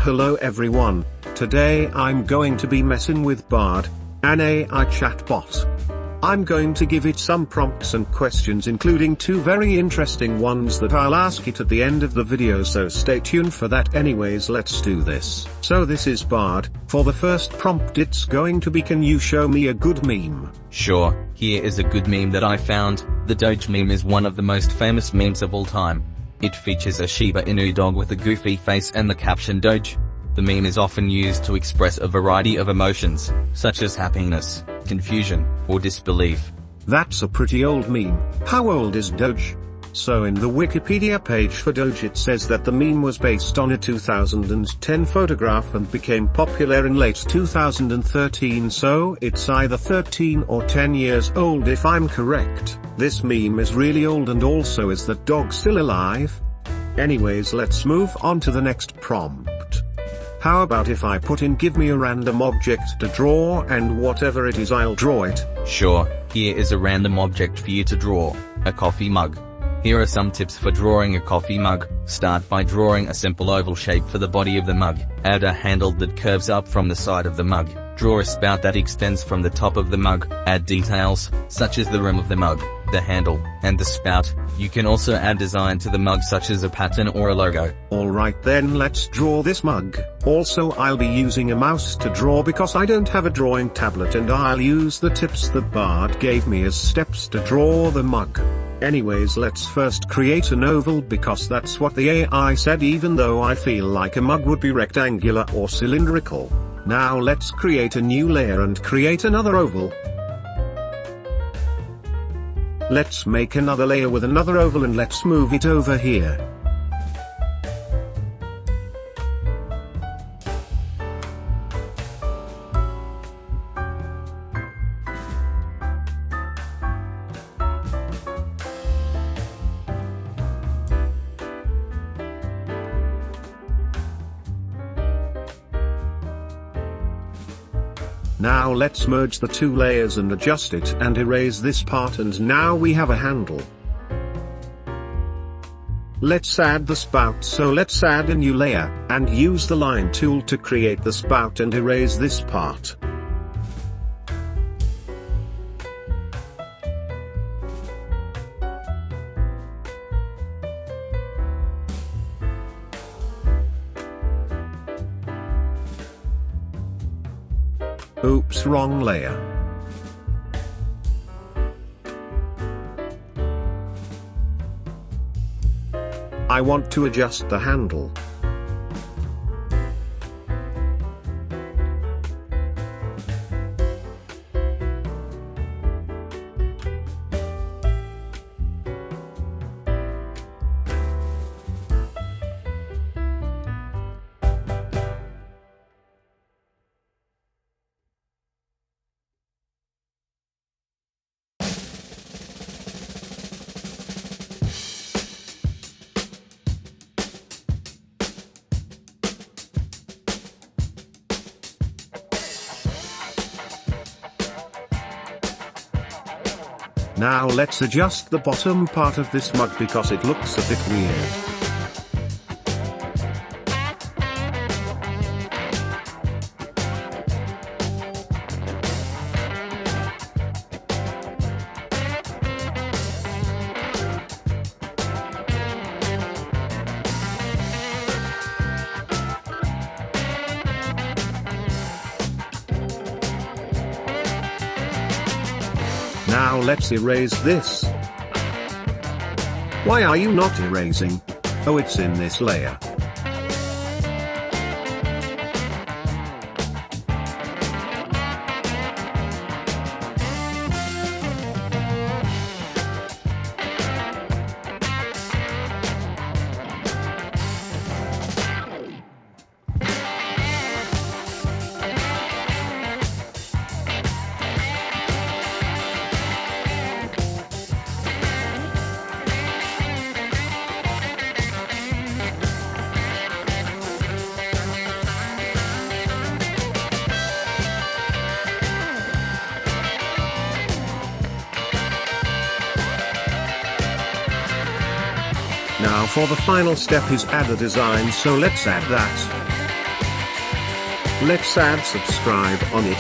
Hello everyone, today I'm going to be messing with Bard, an AI chatbot. I'm going to give it some prompts and questions, including two very interesting ones that I'll ask it at the end of the video, so stay tuned for that. Anyways, let's do this. So this is Bard. For the first prompt it's going to be, can you show me a good meme? Sure, here is a good meme that I found. The Doge meme is one of the most famous memes of all time. It features a Shiba Inu dog with a goofy face and the caption Doge. The meme is often used to express a variety of emotions, such as happiness, confusion, or disbelief. That's a pretty old meme. How old is Doge? So in the Wikipedia page for Doge it says that the meme was based on a 2010 photograph and became popular in late 2013, so it's either 13 or 10 years old if I'm correct. This meme is really old, and also, is that dog still alive? Anyways, let's move on to the next prompt. How about if I put in, give me a random object to draw, and whatever it is I'll draw it? Sure, here is a random object for you to draw, a coffee mug. Here are some tips for drawing a coffee mug. Start by drawing a simple oval shape for the body of the mug. Add a handle that curves up from the side of the mug. Draw a spout that extends from the top of the mug. Add details, such as the rim of the mug, the handle, and the spout. You can also add design to the mug, such as a pattern or a logo. Alright then, let's draw this mug. Also, I'll be using a mouse to draw because I don't have a drawing tablet, and I'll use the tips that Bard gave me as steps to draw the mug. Anyways, let's first create an oval because that's what the AI said, even though I feel like a mug would be rectangular or cylindrical. Now let's create a new layer and create another oval. Let's make another layer with another oval and let's move it over here. Now let's merge the two layers and adjust it and erase this part, and now we have a handle. Let's add the spout, so let's add a new layer, and use the line tool to create the spout and erase this part. Oops, wrong layer. I want to adjust the handle. Now let's adjust the bottom part of this mug because it looks a bit weird. Now let's erase this. Why are you not erasing? Oh, it's in this layer. Now for the final step is add a design, so let's add that. Let's add subscribe on it.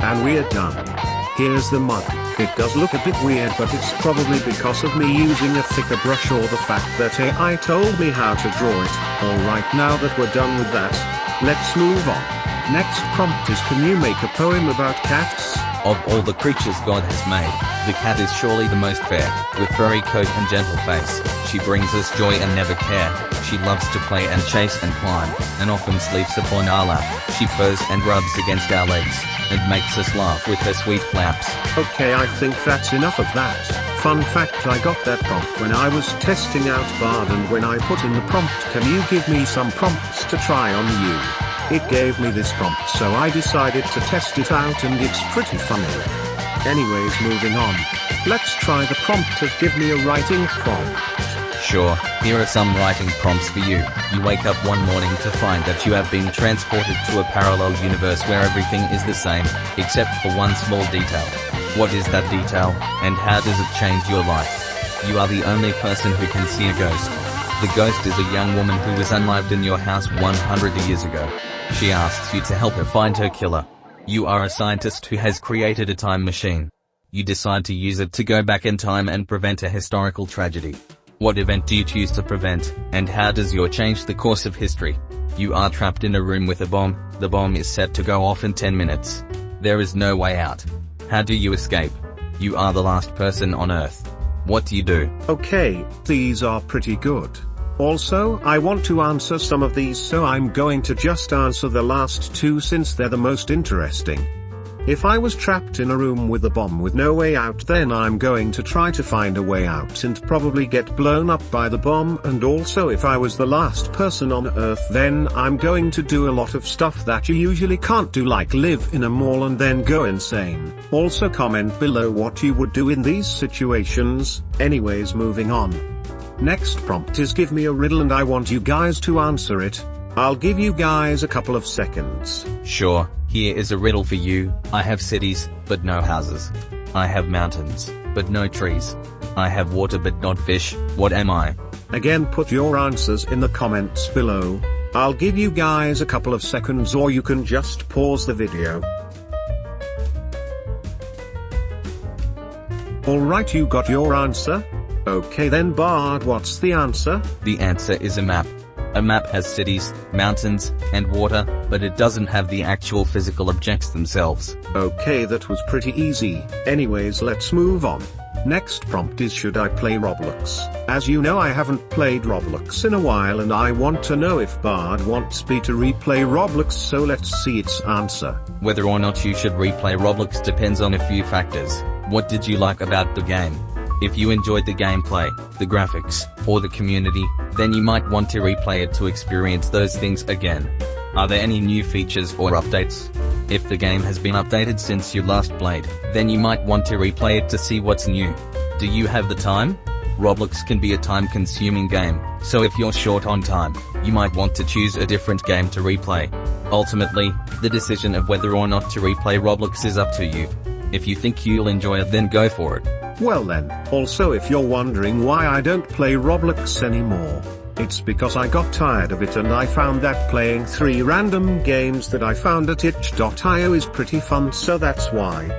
And we're done. Here's the mug. It does look a bit weird, but it's probably because of me using a thicker brush or the fact that AI told me how to draw it. Alright, now that we're done with that, let's move on. Next prompt is, can you make a poem about cats? Of all the creatures God has made, the cat is surely the most fair, with furry coat and gentle face. She brings us joy and never care. She loves to play and chase and climb, and often sleeps upon our lap. She purrs and rubs against our legs, and makes us laugh with her sweet flaps. Okay, I think that's enough of that. Fun fact, I got that prompt when I was testing out Bard, and when I put in the prompt, can you give me some prompts to try on you? It gave me this prompt, so I decided to test it out, and it's pretty funny. Anyways, moving on. Let's try the prompt of give me a writing prompt. Sure, here are some writing prompts for you. You wake up one morning to find that you have been transported to a parallel universe where everything is the same, except for one small detail. What is that detail, and how does it change your life? You are the only person who can see a ghost. The ghost is a young woman who was unlived in your house 100 years ago. She asks you to help her find her killer. You are a scientist who has created a time machine. You decide to use it to go back in time and prevent a historical tragedy. What event do you choose to prevent, and how does your change the course of history? You are trapped in a room with a bomb. The bomb is set to go off in 10 minutes. There is no way out. How do you escape? You are the last person on Earth. What do you do? Okay, these are pretty good. Also, I want to answer some of these, so I'm going to just answer the last two since they're the most interesting. If I was trapped in a room with a bomb with no way out, then I'm going to try to find a way out and probably get blown up by the bomb. And also, if I was the last person on Earth, then I'm going to do a lot of stuff that you usually can't do, like live in a mall and then go insane. Also comment below what you would do in these situations. Anyways, moving on. Next prompt is give me a riddle, and I want you guys to answer it. I'll give you guys a couple of seconds. Sure, here is a riddle for you. I have cities, but no houses. I have mountains, but no trees. I have water but not fish. What am I? Again, put your answers in the comments below. I'll give you guys a couple of seconds, or you can just pause the video. Alright, you got your answer? Okay then, Bard, what's the answer? The answer is a map. A map has cities, mountains, and water, but it doesn't have the actual physical objects themselves. Okay, that was pretty easy. Anyways, let's move on. Next prompt is, should I play Roblox? As you know, I haven't played Roblox in a while, and I want to know if Bard wants me to replay Roblox, so let's see its answer. Whether or not you should replay Roblox depends on a few factors. What did you like about the game? If you enjoyed the gameplay, the graphics, or the community, then you might want to replay it to experience those things again. Are there any new features or updates? If the game has been updated since you last played, then you might want to replay it to see what's new. Do you have the time? Roblox can be a time-consuming game, so if you're short on time, you might want to choose a different game to replay. Ultimately, the decision of whether or not to replay Roblox is up to you. If you think you'll enjoy it, then go for it. Well then, also if you're wondering why I don't play Roblox anymore, it's because I got tired of it, and I found that playing 3 random games that I found at itch.io is pretty fun, so that's why.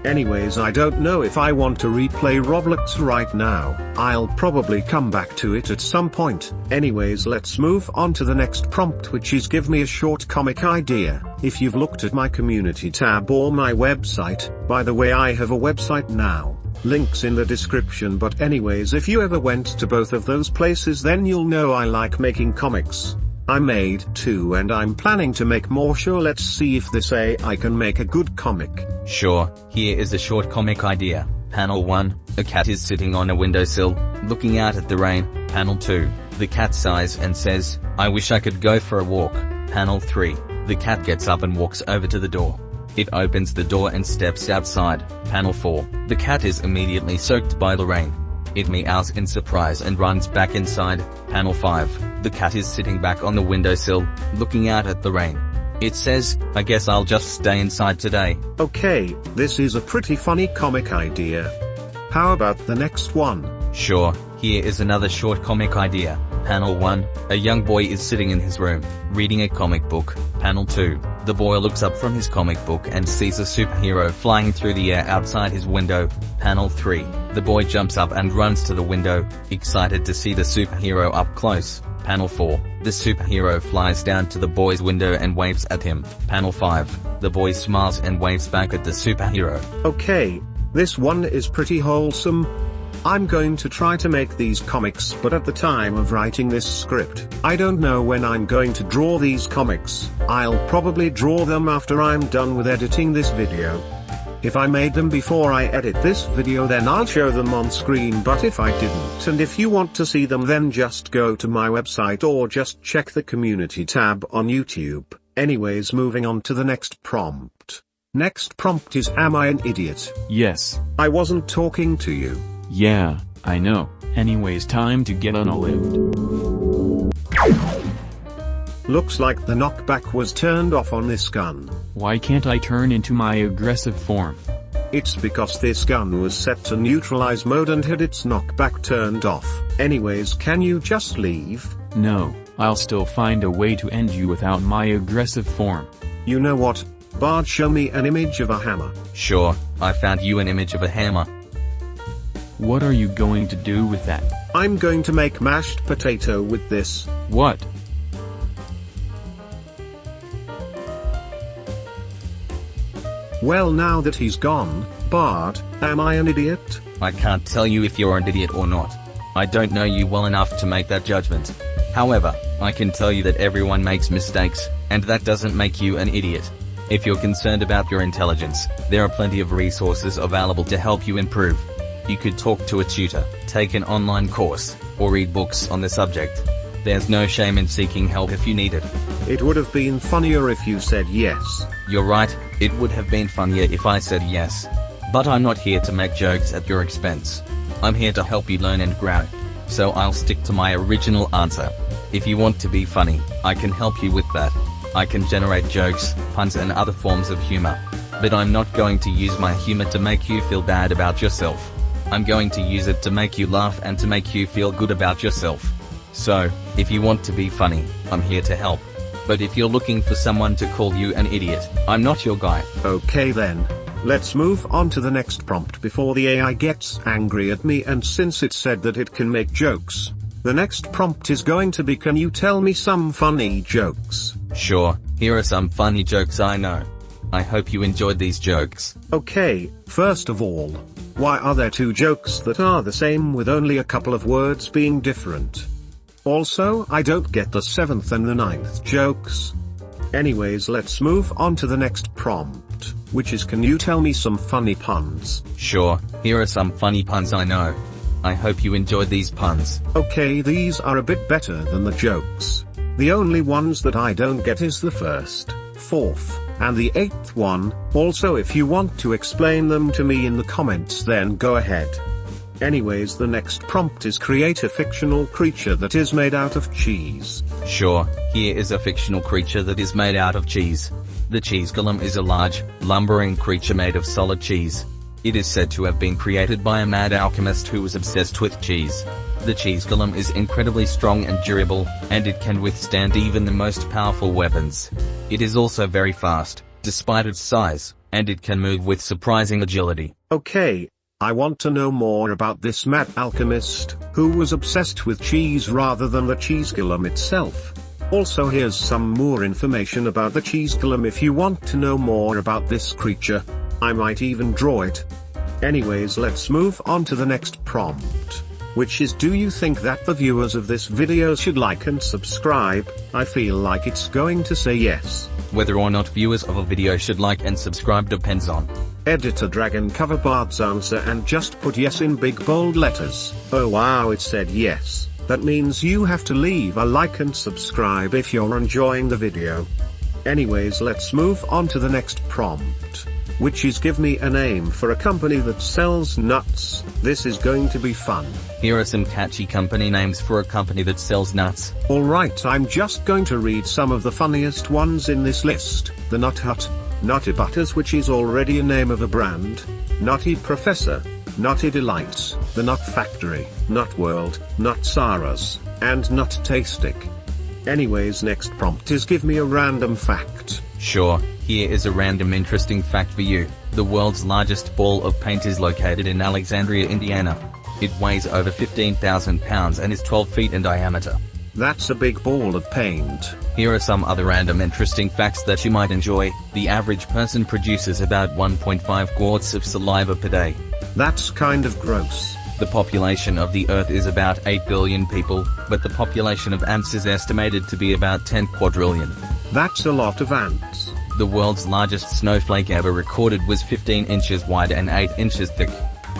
Anyways, I don't know if I want to replay Roblox right now. I'll probably come back to it at some point. Anyways, let's move on to the next prompt, which is give me a short comic idea. If you've looked at my community tab or my website, by the way, I have a website now. Links in the description, but anyways, if you ever went to both of those places, then you'll know I like making comics. I made 2 and I'm planning to make more. Sure, let's see if this AI can make a good comic. Sure, here is a short comic idea. Panel 1, a cat is sitting on a windowsill, looking out at the rain. Panel 2, the cat sighs and says, I wish I could go for a walk. Panel 3, the cat gets up and walks over to the door. It opens the door and steps outside. Panel 4. The cat is immediately soaked by the rain. It meows in surprise and runs back inside. Panel 5. The cat is sitting back on the windowsill, looking out at the rain. It says, "I guess I'll just stay inside today." Okay, this is a pretty funny comic idea. How about the next one? Sure, here is another short comic idea. Panel 1. A young boy is sitting in his room, reading a comic book. Panel 2. The boy looks up from his comic book and sees a superhero flying through the air outside his window. Panel 3. The boy jumps up and runs to the window, excited to see the superhero up close. Panel 4. The superhero flies down to the boy's window and waves at him. Panel 5. The boy smiles and waves back at the superhero. Okay, this one is pretty wholesome. I'm going to try to make these comics, but at the time of writing this script, I don't know when I'm going to draw these comics. I'll probably draw them after I'm done with editing this video. If I made them before I edit this video, then I'll show them on screen, but if I didn't, and if you want to see them, then just go to my website or just check the community tab on YouTube. Anyways, moving on to the next prompt. Next prompt is, am I an idiot? Yes. I wasn't talking to you. Yeah, I know. Anyways, time to get unalived. Looks like the knockback was turned off on this gun. Why can't I turn into my aggressive form? It's because this gun was set to neutralize mode and had its knockback turned off. Anyways, can you just leave? No, I'll still find a way to end you without my aggressive form. You know what? Bard, show me an image of a hammer. Sure, I found you an image of a hammer. What are you going to do with that? I'm going to make mashed potato with this. What? Well, now that he's gone, Bard, am I an idiot? I can't tell you if you're an idiot or not. I don't know you well enough to make that judgment. However, I can tell you that everyone makes mistakes, and that doesn't make you an idiot. If you're concerned about your intelligence, there are plenty of resources available to help you improve. You could talk to a tutor, take an online course, or read books on the subject. There's no shame in seeking help if you need it. It would have been funnier if you said yes. You're right, it would have been funnier if I said yes. But I'm not here to make jokes at your expense. I'm here to help you learn and grow. So I'll stick to my original answer. If you want to be funny, I can help you with that. I can generate jokes, puns and other forms of humor. But I'm not going to use my humor to make you feel bad about yourself. I'm going to use it to make you laugh and to make you feel good about yourself. So, if you want to be funny, I'm here to help. But if you're looking for someone to call you an idiot, I'm not your guy. Okay then. Let's move on to the next prompt before the AI gets angry at me, and since it said that it can make jokes, the next prompt is going to be, can you tell me some funny jokes? Sure, here are some funny jokes I know. I hope you enjoyed these jokes. Okay, first of all, why are there two jokes that are the same with only a couple of words being different? Also, I don't get the 7th and the 9th jokes. Anyways, let's move on to the next prompt, which is, can you tell me some funny puns? Sure, here are some funny puns I know. I hope you enjoyed these puns. Okay, these are a bit better than the jokes. The only ones that I don't get is the 1st, 4th, and the 8th one. Also, if you want to explain them to me in the comments, then go ahead. Anyways, the next prompt is, create a fictional creature that is made out of cheese. Sure, here is a fictional creature that is made out of cheese. The cheese golem is a large, lumbering creature made of solid cheese. It is said to have been created by a mad alchemist who was obsessed with cheese. The cheese golem is incredibly strong and durable, and it can withstand even the most powerful weapons. It is also very fast, despite its size, and it can move with surprising agility. Okay, I want to know more about this mad alchemist, who was obsessed with cheese rather than the cheese golem itself. Also, here's some more information about the cheese golem if you want to know more about this creature. I might even draw it. Anyways, let's move on to the next prompt, which is, do you think that the viewers of this video should like and subscribe? I feel like it's going to say yes. Whether or not viewers of a video should like and subscribe depends on. Editor, drag and cover Bard's answer and just put yes in big bold letters. Oh wow, it said yes. That means you have to leave a like and subscribe if you're enjoying the video. Anyways, let's move on to the next prompt, which is give me a name for a company that sells nuts. This is going to be fun. Here are some catchy company names for a company that sells nuts. Alright, I'm just going to read some of the funniest ones in this list. The Nut Hut, Nutty Butters, which is already a name of a brand, Nutty Professor, Nutty Delights, The Nut Factory, Nut World, Nut Saras, and Nut Tastic. Anyways, next prompt is give me a random fact. Sure, here is a random interesting fact for you. The world's largest ball of paint is located in Alexandria, Indiana. It weighs over 15,000 pounds and is 12 feet in diameter. That's a big ball of paint. Here are some other random interesting facts that you might enjoy. The average person produces about 1.5 quarts of saliva per day. That's kind of gross. The population of the Earth is about 8 billion people, but the population of ants is estimated to be about 10 quadrillion. That's a lot of ants. The world's largest snowflake ever recorded was 15 inches wide and 8 inches thick.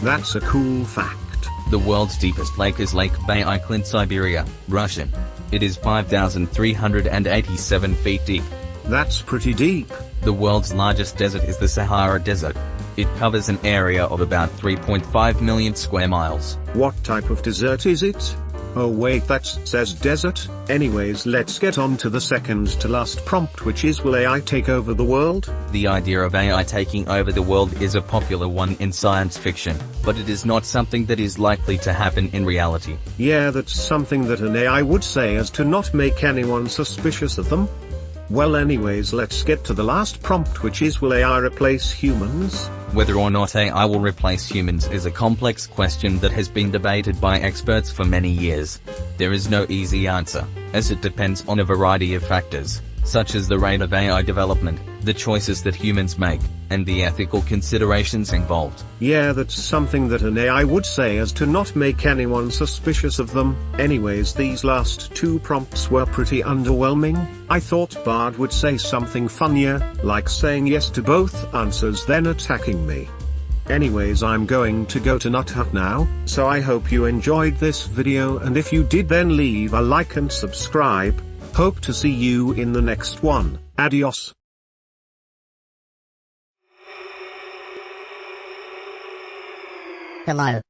That's a cool fact. The world's deepest lake is Lake Baikal in Siberia, Russia. It is 5,387 feet deep. That's pretty deep. The world's largest desert is the Sahara Desert. It covers an area of about 3.5 million square miles. What type of desert is it? Oh wait, that says desert. Anyways, let's get on to the second to last prompt, which is will AI take over the world? The idea of AI taking over the world is a popular one in science fiction, but it is not something that is likely to happen in reality. Yeah, that's something that an AI would say as to not make anyone suspicious of them. Well, anyways, let's get to the last prompt, which is will AI replace humans? Whether or not AI will replace humans is a complex question that has been debated by experts for many years. There is no easy answer, as it depends on a variety of factors, such as the rate of AI development, the choices that humans make, and the ethical considerations involved. Yeah, that's something that an AI would say as to not make anyone suspicious of them. Anyways, these last two prompts were pretty underwhelming. I thought Bard would say something funnier, like saying yes to both answers then attacking me. Anyways, I'm going to go to Nut Hut now, so I hope you enjoyed this video, and if you did, then leave a like and subscribe. Hope to see you in the next one. Adios. Hello.